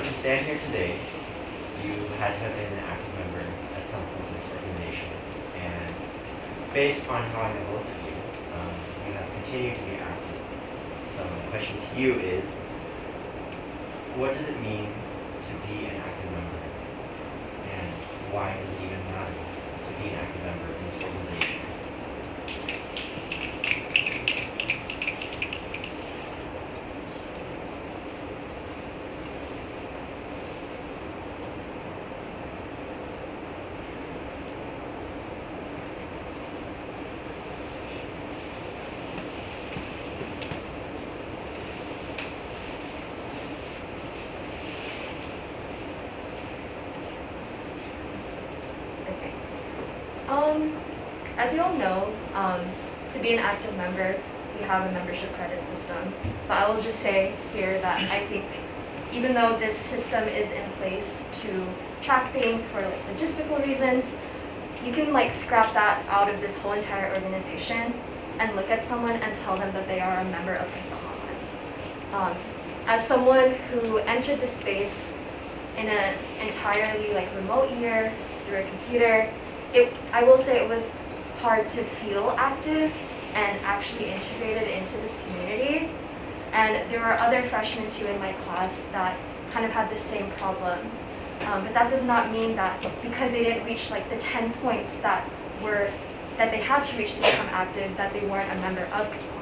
to stand here today, you had to have been an active member at some point in this organization. And based on how I know both of you, you have continued to be active. So my question to you is, what does it mean to be an active member? And why does it even matter to be an active member in this organization? Okay. As you all know, to be an active member, we have a membership credit system. But I will just say here that I think even though this system is in place to track things for like logistical reasons, you can like scrap that out of this whole entire organization and look at someone and tell them that they are a member of Kasama. As someone who entered the space in an entirely like remote year through a computer, I will say it was hard to feel active and actually integrated into this community. And there were other freshmen too in my class that kind of had the same problem. But that does not mean that because they didn't reach like the 10 points that they had to reach to become active, that they weren't a member of Kasama.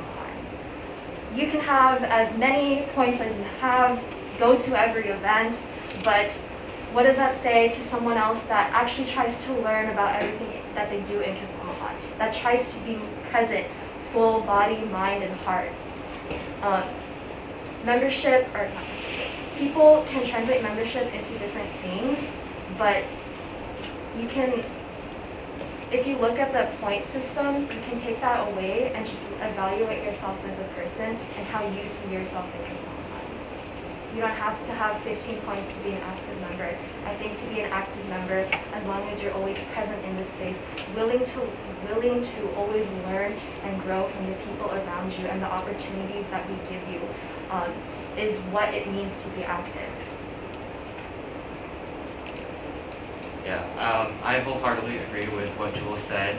You can have as many points as you have, go to every event, but what does that say to someone else that actually tries to learn about everything that they do in Kasama, that tries to be present, full body, mind, and heart? Membership, or not membership, people can translate membership into different things, but you can, if you look at the point system, you can take that away and just evaluate yourself as a person and how you see yourself in Kasama. You don't have to have 15 points to be an active member. I think to be an active member, as long as you're always present in the space, willing to always learn and grow from the people around you and the opportunities that we give you, is what it means to be active. Yeah, I wholeheartedly agree with what Jewel said.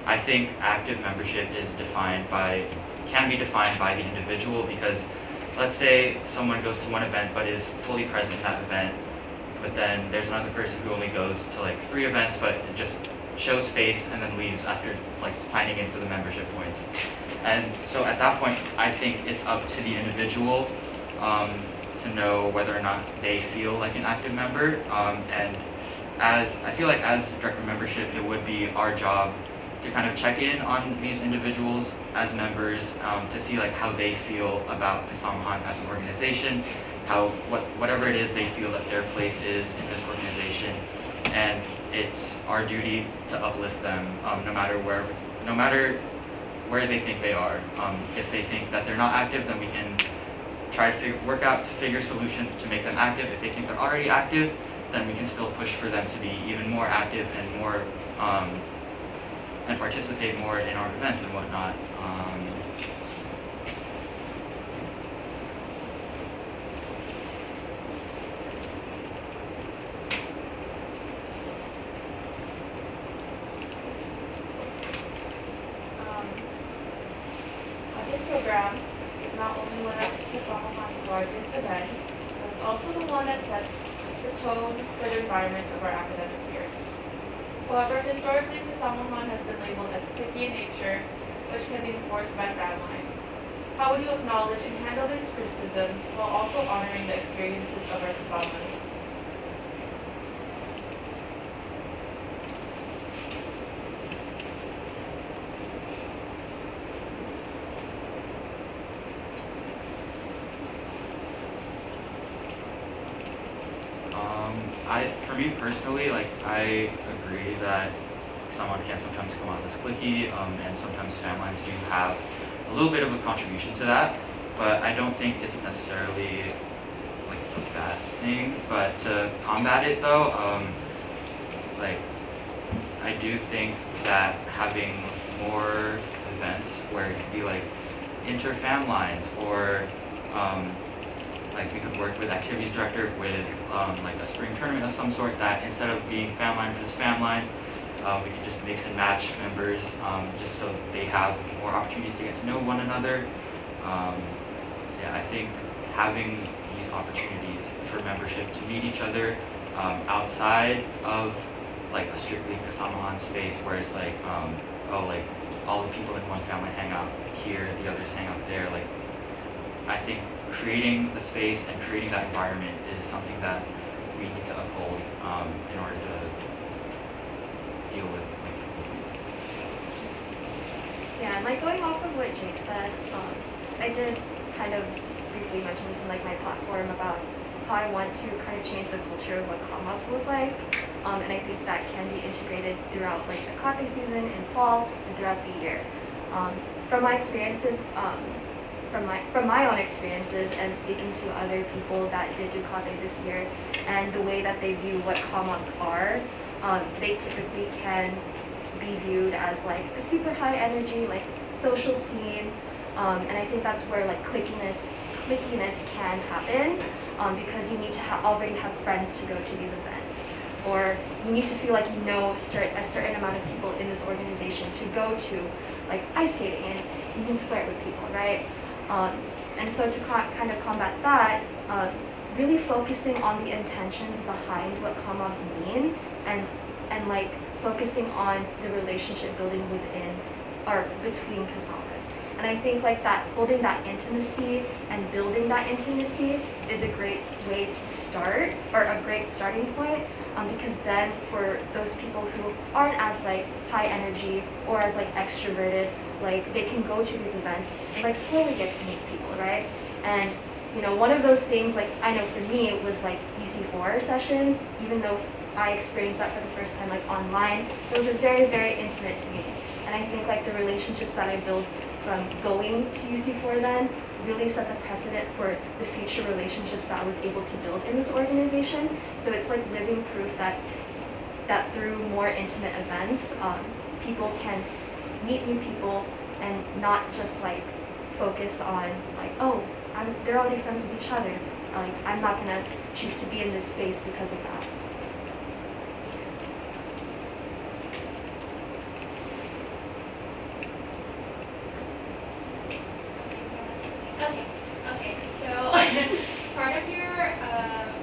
I think active membership can be defined by the individual, because let's say someone goes to one event but is fully present in that event, but then there's another person who only goes to like 3 events but just shows face and then leaves after like signing in for the membership points. And so at that point, I think it's up to the individual to know whether or not they feel like an active member. And I feel like as director of membership, it would be our job to kind of check in on these individuals as members, to see like how they feel about Kasama as an organization, whatever it is they feel that their place is in this organization, and it's our duty to uplift them, no matter where they think they are. If they think that they're not active, then we can try to work out to figure solutions to make them active. If they think they're already active, then we can still push for them to be even more active and more and participate more in our events and whatnot. This program is not only one of Kasama's largest events, but it's also the one that sets the tone for the environment of our academic year. However, historically, Kasama has been labeled as cliquey in nature, which can be enforced by frat lines. How would you acknowledge and handle these criticisms while also honoring the experiences of our Kasamas? For me personally, like I agree that someone can sometimes come off as cliquey, and sometimes fan lines do have a little bit of a contribution to that, but I don't think it's necessarily like a bad thing. But to combat it though, like I do think that having more events where it could be like inter-fan lines or like we could work with activities director with like a spring tournament of some sort that instead of being fam line versus fam line, we could just mix and match members just so they have more opportunities to get to know one another. Yeah, I think having these opportunities for membership to meet each other outside of like a strictly Kasamahan space where it's like, oh, like all the people in one family hang out here, the others hang out there. Like, I think creating the space and creating that environment is something that we need to uphold in order to deal with. Yeah, and like going off of what Jake said, I did kind of briefly mention this in like my platform about how I want to kind of change the culture of what comm-ups look like. And I think that can be integrated throughout like the coffee season in fall and throughout the year. From my experiences, from my own experiences and speaking to other people that did do coffee this year and the way that they view what comm-ups are, they typically can be viewed as like a super high energy, like social scene. And I think that's where like clickiness can happen because you need to already have friends to go to these events. Or you need to feel like you know a certain amount of people in this organization to go to like ice skating and you can square it with people, right? And so to kind of combat that, really focusing on the intentions behind what comm-ups mean and like focusing on the relationship building within or between Kasamas. And I think like that, holding that intimacy and building that intimacy is a great way to start, or a great starting point, because then for those people who aren't as like high energy or as like extroverted, like they can go to these events and like slowly get to meet people, right? And you know, one of those things, like I know for me, it was like UC4 sessions, even though I experienced that for the first time like online, those are very, very intimate to me. And I think like the relationships that I built from going to UC4 then really set the precedent for the future relationships that I was able to build in this organization. So it's like living proof that through more intimate events, people can meet new people and not just like focus on like, oh, they're already friends with each other. Like I'm not gonna choose to be in this space because of that. Okay, so part of your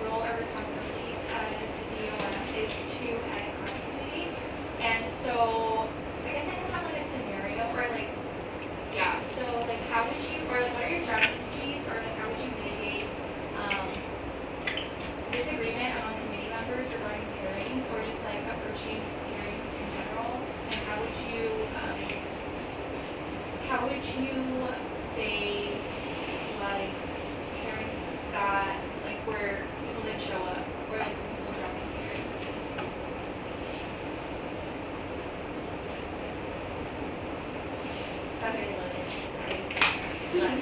role or responsibilities as a DOM is to head a content committee. And so I guess I can have like a scenario or like, yeah, so like how would you, or like what are your strategies or like how would you mitigate disagreement among committee members regarding pairings or just like approaching pairings in general? And how would you face like parents that like where people didn't show up or like people dropping parents? That's really loaded. Okay.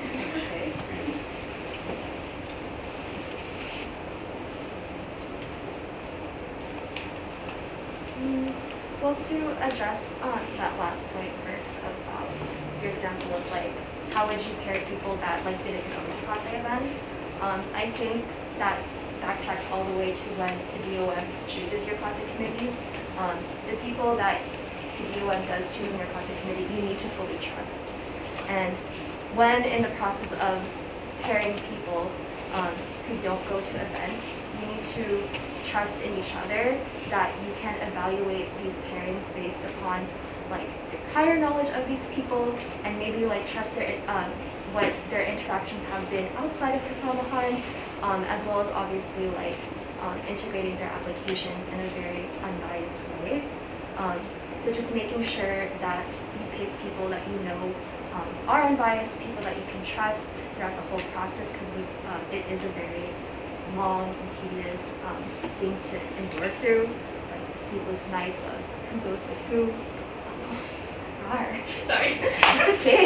Well, to address that last point first of your example of like how would you pair people that like didn't go to Kate events, I think that backtracks all the way to when the DOM chooses your Kate committee. The people that the DOM does choose in your Kate committee, you need to fully trust. And when in the process of pairing people who don't go to events, you need to trust in each other that you can evaluate these pairings based upon like the prior knowledge of these people and maybe like trust their what their interactions have been outside of Kasamahan, as well as obviously like integrating their applications in a very unbiased way. So just making sure that you pick people that you know are unbiased, people that you can trust throughout the whole process, because it is a very long and tedious thing to endure through, like the sleepless nights of who goes with who. Sorry. It's okay.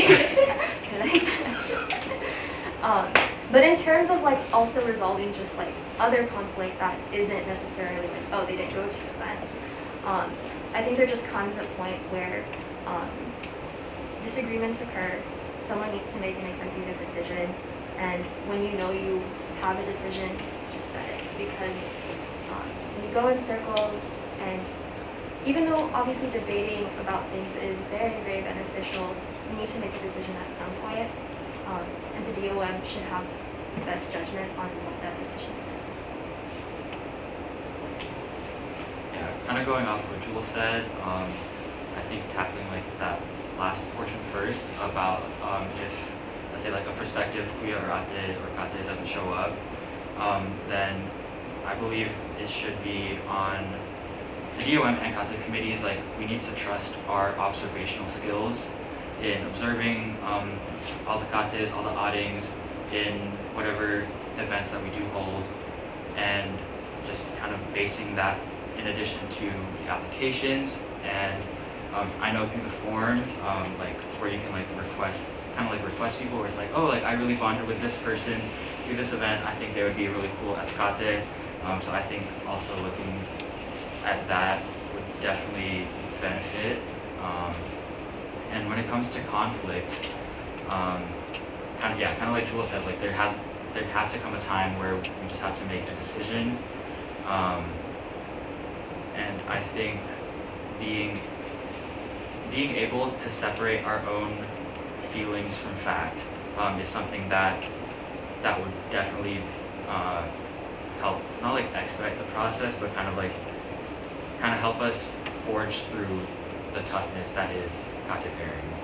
But in terms of like also resolving just like other conflict that isn't necessarily like, oh, they didn't go to events, I think there just comes a point where disagreements occur, someone needs to make an executive decision, and when you know you have a decision, just set it. Because when you go in circles, and even though obviously debating about things is very, very beneficial, you need to make a decision at some point. And the DOM should have the best judgment on what that decision is. Yeah, kind of going off what Jewel said, I think tackling like that last portion first about if, let's say like a prospective kuya or kate doesn't show up, then I believe it should be on the DOM and kate committees. Like, we need to trust our observational skills in observing all the kates, all the outings, in whatever events that we do hold, and just kind of basing that in addition to the applications. And I know through the forums, like where you can like request people, where it's like, oh, like I really bonded with this person through this event. I think they would be really cool as a kate. So I think also looking at that would definitely benefit. And when it comes to conflict, kind of like Jewel said, like there has to come a time where we just have to make a decision. And I think being able to separate our own feelings from fact is something that would definitely help, not like expedite the process, but kind of help us forge through the toughness that is kate pairings.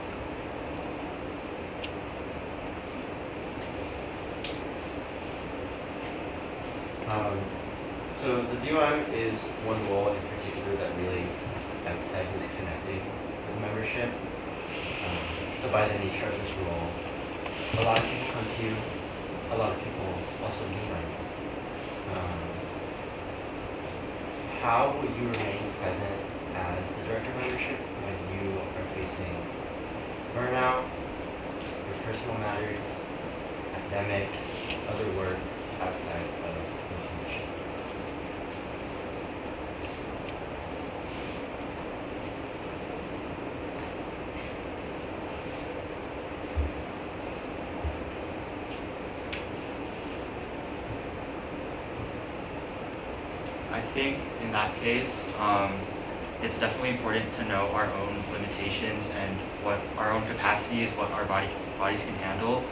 So the DOM is one role in particular that really emphasizes connecting with membership. So by the nature of this role, a lot of people come to you, a lot of people also lean on you. How will you remain present as the director of membership when you are facing burnout, your personal matters, academics, other work outside of the membership? I think in that case, it's definitely important to know our own limitations and what our own capacities, what our bodies can handle.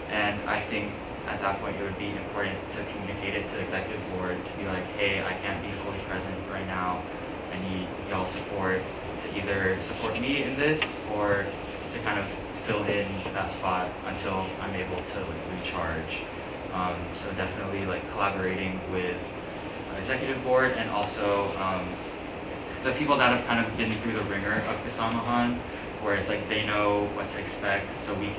And I think at that point it would be important to communicate it to the executive board, to be like, hey, I can't be fully present right now. I need y'all support to either support me in this or to kind of fill in that spot until I'm able to like recharge. So definitely like collaborating with executive board and also the people that have kind of been through the ringer of Kasamahan, where it's like they know what to expect, so we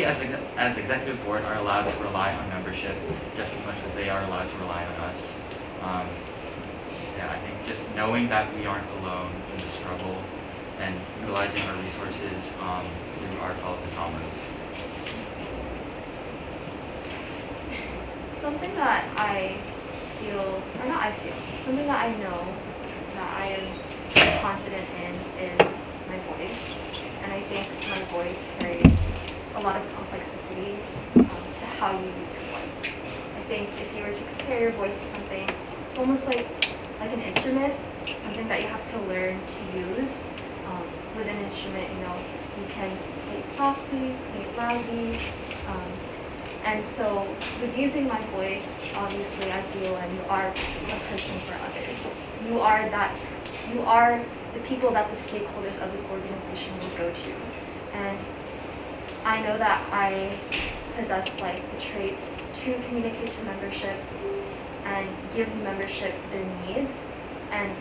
as executive board are allowed to rely on membership just as much as they are allowed to rely on us. Yeah, I think just knowing that we aren't alone in the struggle and utilizing our resources through our fellow Kasamas. Something that something that I know that I am confident in is my voice. And I think my voice carries a lot of complexity to how you use your voice. I think if you were to compare your voice to something, it's almost like an instrument, something that you have to learn to use. With an instrument, you can play it softly, play it loudly. And so with using my voice, obviously as DOM, you are a person for others. You are the people that the stakeholders of this organization will go to. And I know that I possess like the traits to communicate to membership and give membership their needs. And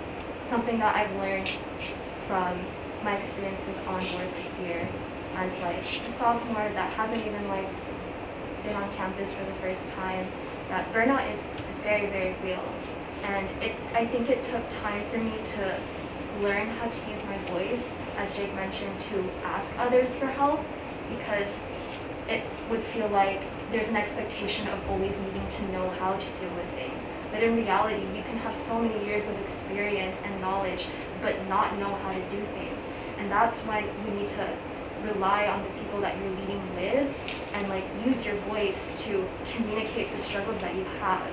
something that I've learned from my experiences on board this year as like a sophomore that hasn't even like been on campus for the first time, that burnout is very, very real. And I think it took time for me to learn how to use my voice, as Jake mentioned, to ask others for help, because it would feel like there's an expectation of always needing to know how to deal with things. But in reality, you can have so many years of experience and knowledge, but not know how to do things. And that's why you need to rely on the people that you're leading with and like use your voice to communicate the struggles that you have.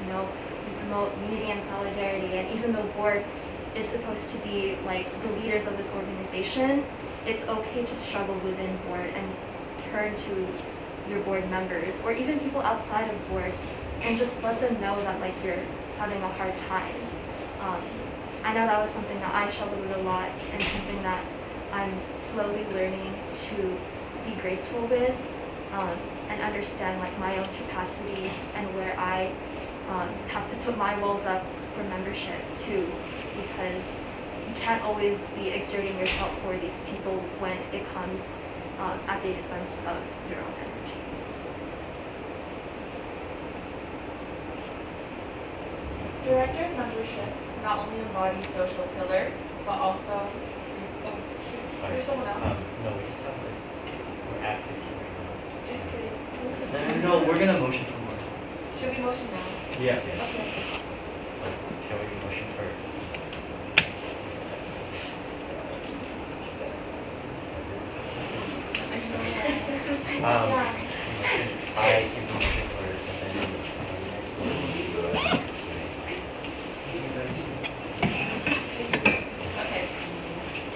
You know, we promote unity and solidarity, and even though board is supposed to be like the leaders of this organization, it's okay to struggle within board and turn to your board members or even people outside of board and just let them know that like you're having a hard time. I know that was something that I struggled with a lot and something that I'm slowly learning to be graceful with and understand like my own capacity and where I have to put my walls up for membership too, because you can't always be exerting yourself for these people when it comes at the expense of your own energy. Director of membership not only embodies social pillar, but also, there's someone else. No, we just have we're at 15 right Just kidding. No, we're gonna motion for more. Should we motion now? now. Yeah. Okay. Can we motion for? I can motion for Okay.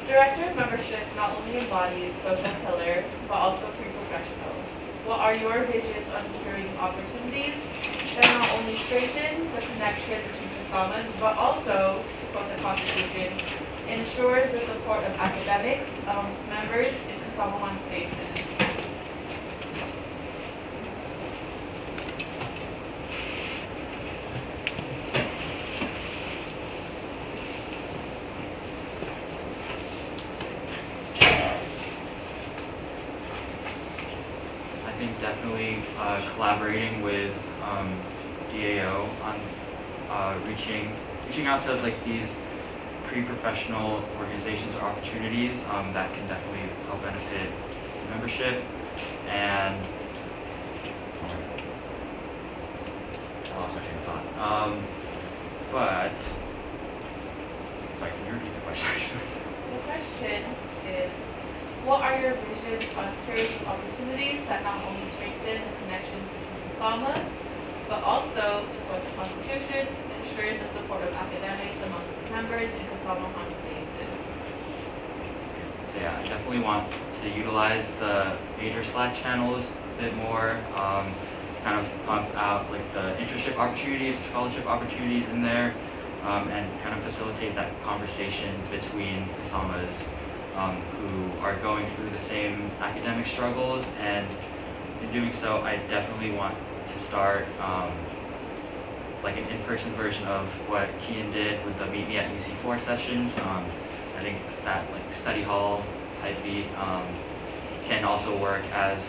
Director of membership not only embodies social pillar, but also pre-professional. What are your visions on creating opportunities that not only strengthen the connection between Kasamas, but also, to quote the Constitution, ensures the support of academics amongst members in Kasama spaces? I think definitely collaborating with DAO on reaching out to like these pre-professional organizations or opportunities that can definitely help benefit membership. And I lost my train of thought. But sorry, can you repeat the question? The question is, what are your visions on creating opportunities that not only strengthen the connections between Kasamas, but also, to quote the Constitution, ensures the support of academics amongst the members in Kasama spaces? So yeah, I definitely want to utilize the major Slack channels a bit more, kind of pump out like the internship opportunities, scholarship opportunities in there, and kind of facilitate that conversation between Kasamas who are going through the same academic struggles. And in doing so, I definitely want to start like an in-person version of what Kian did with the Meet Me at UC4 sessions. I think that like study hall type beat can also work as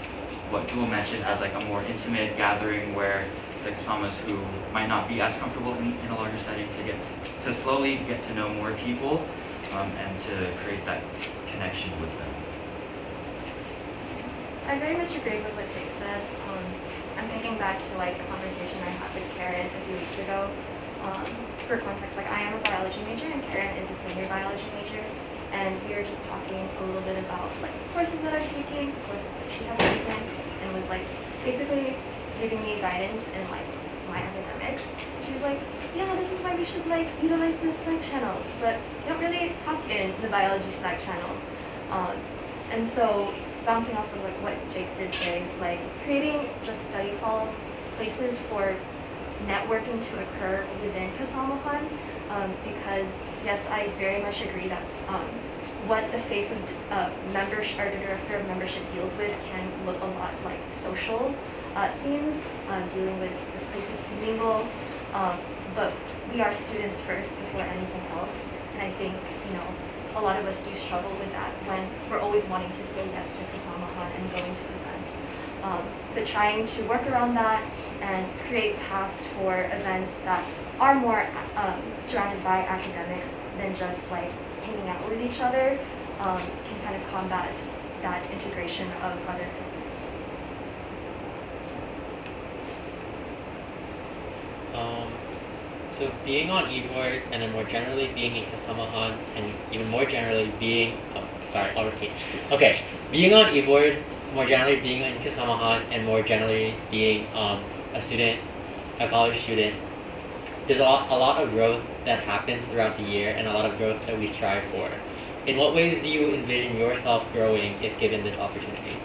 what Jewel mentioned as like a more intimate gathering where the Kasamas who might not be as comfortable in a larger setting to slowly get to know more people and to create that connection with them. I very much agree with what Jake said. I'm thinking back to like a conversation I had with Karen a few weeks ago. For context, like I am a biology major and Karen is a senior biology major, and we were just talking a little bit about like courses that I'm taking, courses that she has taken, and was like basically giving me guidance in like my academics. She was like, yeah, this is why we should like utilize the Slack channels, but we don't really talk in the biology Slack channel. And so bouncing off of like what Jake did say, like creating just study halls, places for networking to occur within Kasama-han, because yes, I very much agree that what the face of membership or the director of membership deals with can look a lot like social scenes, dealing with just places to mingle, but we are students first before anything else, and I think, you know, a lot of us do struggle with that when we're always wanting to say yes to Kasama-han and going to events. But trying to work around that and create paths for events that are more surrounded by academics than just like hanging out with each other can kind of combat that integration of other careers. So being on eBoard and then more generally being in Kasama-han and even more generally being sorry, I'll repeat. Okay, being on eBoard, more generally being in Kasamahan, and more generally being a student, a college student, there's a lot of growth that happens throughout the year and a lot of growth that we strive for. In what ways do you envision yourself growing if given this opportunity?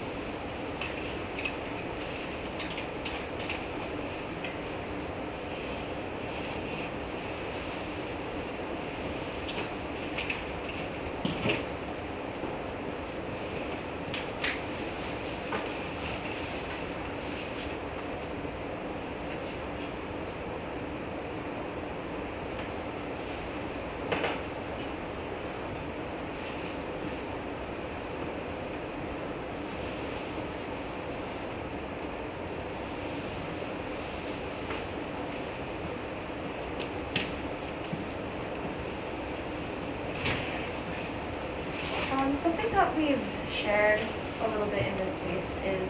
Something that we've shared a little bit in this space is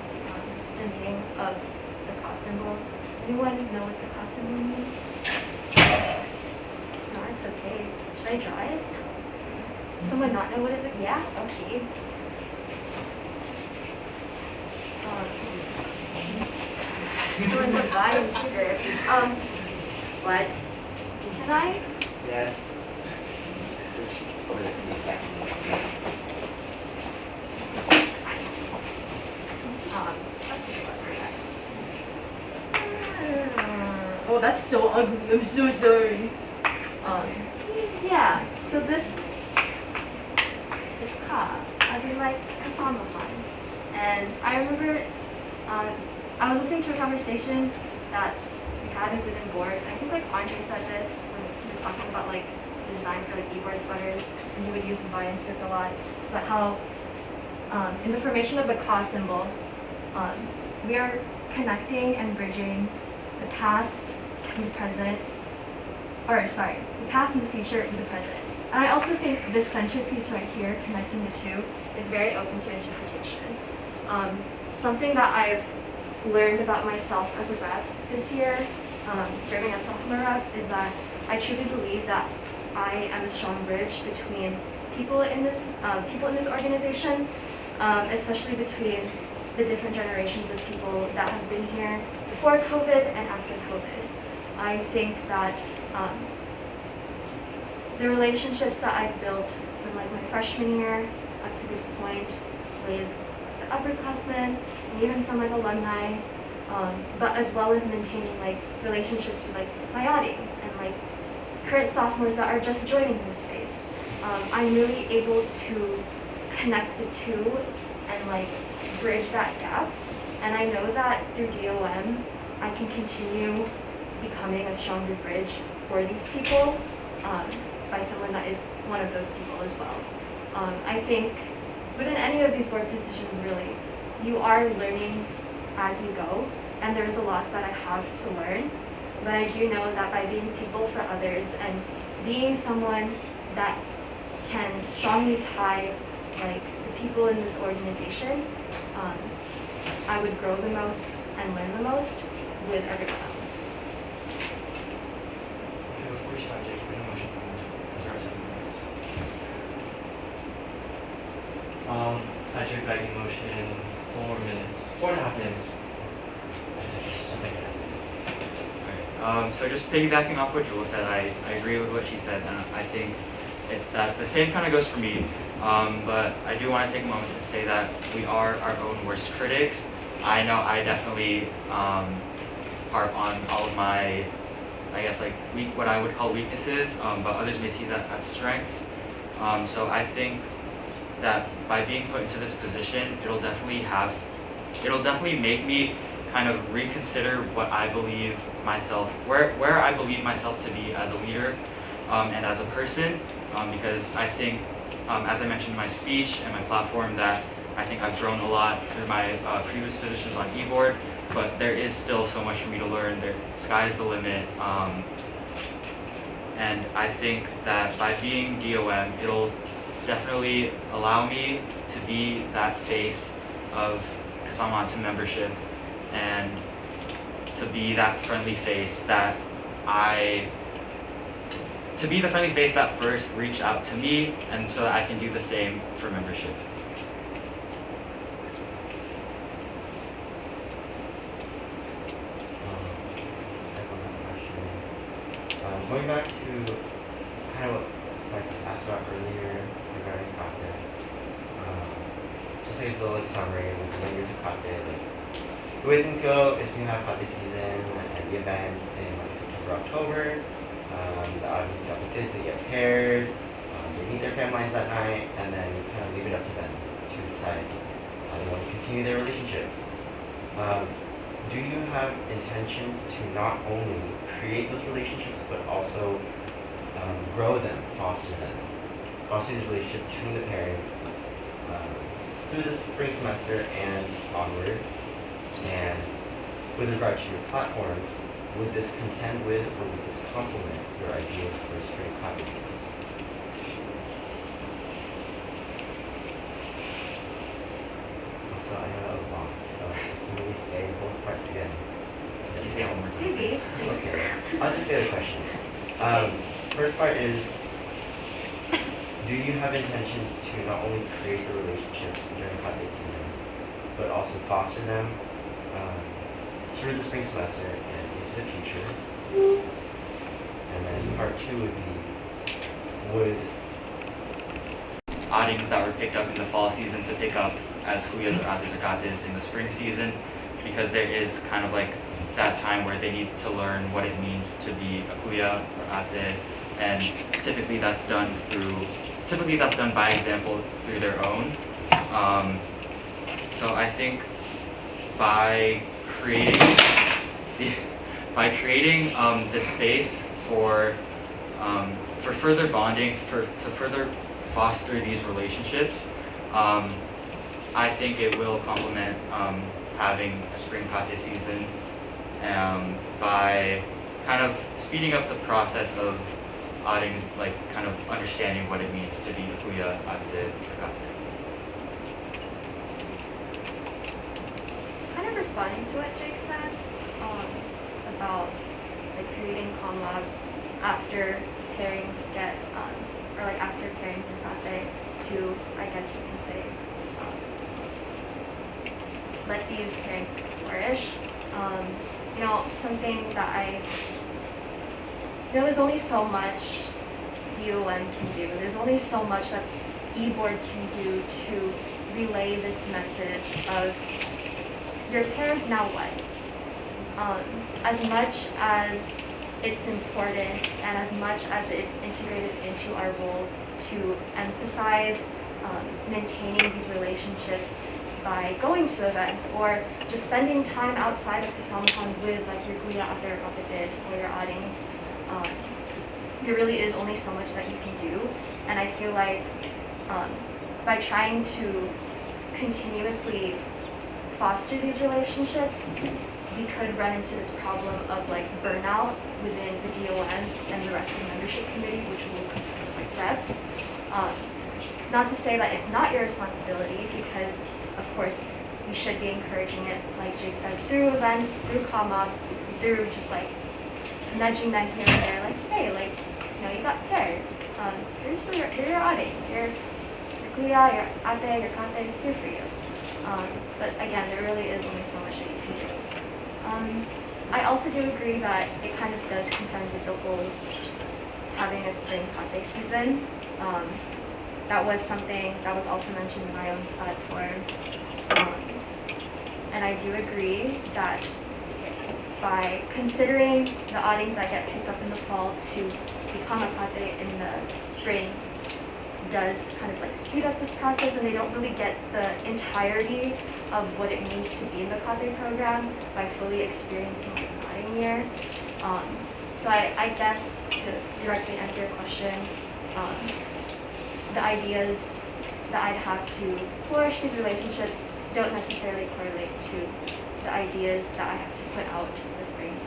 the meaning of the cross symbol. Anyone know what the cross symbol means? No, it's okay. Should I draw it? Someone not know what it is? Yeah? Okay. Someone the body script. What? Can I? Yes. Let's see what oh, that's so ugly. I'm so sorry. Yeah. So this is ka, as in like Kasamahan. And I remember, I was listening to a conversation that we had within board. I think like Andre said this when he was talking about like the design for like e-board sweaters, and he would use the Hawaiian script a lot. But how in the formation of the ka symbol, we are connecting and bridging the past and the present, or sorry, the past and the future and the present. And I also think this centerpiece right here, connecting the two, is very open to interpretation. Something that I've learned about myself as a rep this year, serving as sophomore rep, is that I truly believe that I am a strong bridge between people in this organization, especially between the different generations of people that have been here before COVID and after COVID. I think that the relationships that I've built from like my freshman year up to this point with the upperclassmen and even some like alumni, but as well as maintaining like relationships with like my audience and like current sophomores that are just joining this space. I'm really able to connect the two and like bridge that gap. And I know that through DOM, I can continue becoming a stronger bridge for these people by someone that is one of those people as well. I think within any of these board positions, really, you are learning as you go, and there's a lot that I have to learn. But I do know that by being people for others and being someone that can strongly tie like the people in this organization, I would grow the most and learn the most with everyone else. Okay, before we start taking a motion, is there a second minutes? Patrick begging motion 4 minutes, 4.5 minutes. A second. So just piggybacking off what Jewel said, I agree with what she said, and I think that the same kind of goes for me. But I do want to take a moment to say that we are our own worst critics. I know I definitely harp on all of my, I guess like what I would call weaknesses, but others may see that as strengths. So I think that by being put into this position, it'll definitely make me kind of reconsider what I believe myself, where I believe myself to be as a leader and as a person, because I think, as I mentioned in my speech and my platform, that I think I've grown a lot through my previous positions on eBoard, but there is still so much for me to learn. Sky's the limit, and I think that by being DOM, it'll definitely allow me to be that face of Kasama to membership and to be that friendly face that I to be the friendly face that first reached out to me, and so that I can do the same for membership. Going back to kind of what Francis asked about earlier regarding Kate, just like a little summary with the members of Kate, like the way things go is we have Kate season and the events in like September, October. The audience got the kids, they get paired, they meet their families that night, and then we kind of leave it up to them to decide how they want to continue their relationships. Do you have intentions to not only create those relationships, but also grow them, foster these relationships between the parents through the spring semester and onward? And with regard to your platforms, would this contend with or would this complement your ideas for spring copy season? Also, I know that was long, so can we say both parts again? Can you say it one more time, Maybe. please? Okay, I'll just say the question. First part is, do you have intentions to not only create the relationships during holiday season, but also foster them through the spring semester and into the future? And then part two would be, would Outings that were picked up in the fall season to pick up as kuyas or ates or kates in the spring season, because there is kind of like that time where they need to learn what it means to be a kuya or ate, and typically that's done by example through their own. So I think by creating the space for further bonding, to further foster these relationships, I think it will complement having a spring kate season by kind of speeding up the process of outings, like kind of understanding what it means to be a kuya, ate, or kate. Kind of responding to what Jake said about like creating collabs after pairings get or like after pairings in kate to, I guess you can say, let these pairings flourish. You know, something that there's only so much DOM can do. There's only so much that eBoard can do to relay this message of you're paired, now what? As much as it's important and as much as it's integrated into our role to emphasize maintaining these relationships by going to events or just spending time outside of Kasamahan with like your kuya ate or kapatid or your outings, there really is only so much that you can do. And I feel like by trying to continuously foster these relationships, we could run into this problem of like burnout within the DOM and the rest of the membership committee, which will consist of like reps. Not to say that it's not your responsibility, because of course you should be encouraging it, like Jake said, through events, through comm-ups, through just like nudging them here and there, like, hey, like, you know, you got paired. Here's your outing. Your kuya, your ate, your kate is here for you. But again, there really is only so much that you can do. I also do agree that it kind of does contend with the whole having a spring kate season. That was something that was also mentioned in my own platform. And I do agree that by considering the outings that get picked up in the fall to become a kate in the spring does kind of like speed up this process, and they don't really get the entirety of what it means to be in the kate program by fully experiencing like an outing year. So I guess to directly answer your question, the ideas that I'd have to flourish these relationships don't necessarily correlate to the ideas that I have to put out the spring